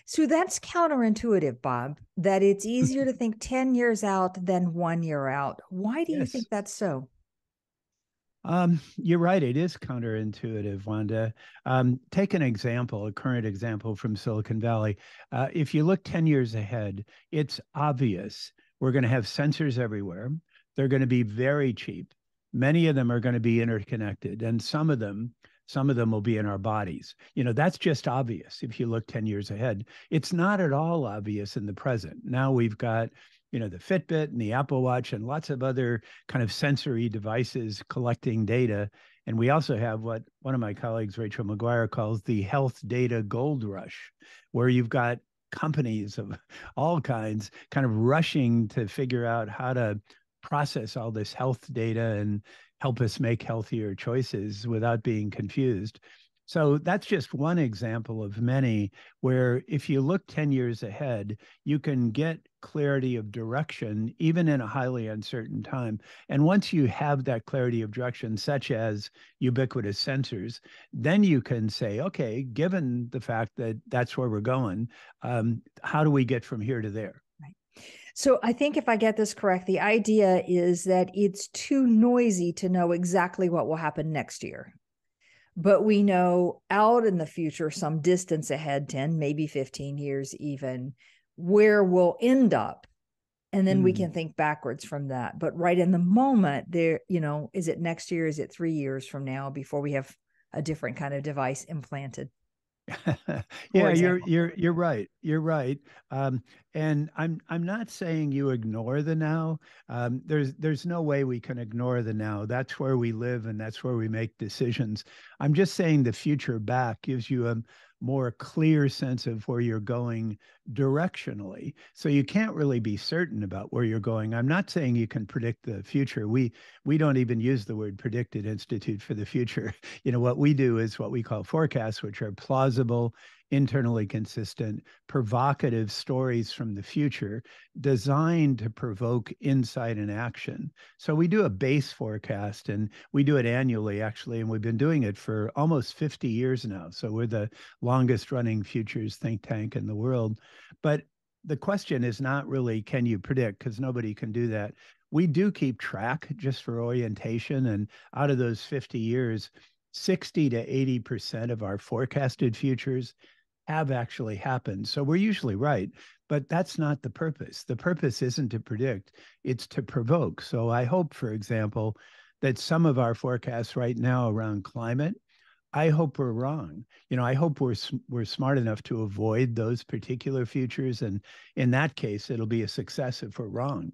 So that's counterintuitive, Bob, that it's easier to think 10 years out than 1 year out. Why do you Yes. think that's so? You're right. It is counterintuitive, Wanda. Take an example, a current example from Silicon Valley. If you look 10 years ahead, it's obvious we're going to have sensors everywhere. They're going to be very cheap. Many of them are going to be interconnected, and some of them will be in our bodies. That's just obvious if you look 10 years ahead. It's not at all obvious in the present. Now we've got the Fitbit and the Apple Watch and lots of other kind of sensory devices collecting data. And we also have what one of my colleagues, Rachel McGuire, calls the health data gold rush, where you've got companies of all kinds kind of rushing to figure out how to process all this health data and help us make healthier choices without being confused. So that's just one example of many where if you look 10 years ahead, you can get clarity of direction, even in a highly uncertain time. And once you have that clarity of direction, such as ubiquitous sensors, then you can say, okay, given the fact that that's where we're going, how do we get from here to there? Right. So I think if I get this correct, the idea is that it's too noisy to know exactly what will happen next year. But we know out in the future, some distance ahead, 10, maybe 15 years even, where we'll end up. And then we Hmm. can think backwards from that. But right in the moment, there, is it next year? Is it 3 years from now before we have a different kind of device implanted, for Yeah, you're example? you're you're right. You're right. And I'm not saying you ignore the now. There's no way we can ignore the now. That's where we live and that's where we make decisions. I'm just saying the future back gives you a more clear sense of where you're going directionally. So you can't really be certain about where you're going. I'm not saying you can predict the future. We don't even use the word predicted Institute for the future. What we do is what we call forecasts, which are plausible, internally consistent, provocative stories from the future designed to provoke insight and action. So we do a base forecast and we do it annually, actually, and we've been doing it for almost 50 years now. So we're the longest running futures think tank in the world. But the question is not really, can you predict? Because nobody can do that. We do keep track just for orientation. And out of those 50 years, 60 to 80% of our forecasted futures have actually happened. So we're usually right, but that's not the purpose. The purpose isn't to predict, it's to provoke. So I hope, for example, that some of our forecasts right now around climate, I hope we're wrong. I hope we're smart enough to avoid those particular futures, and in that case, it'll be a success if we're wrong.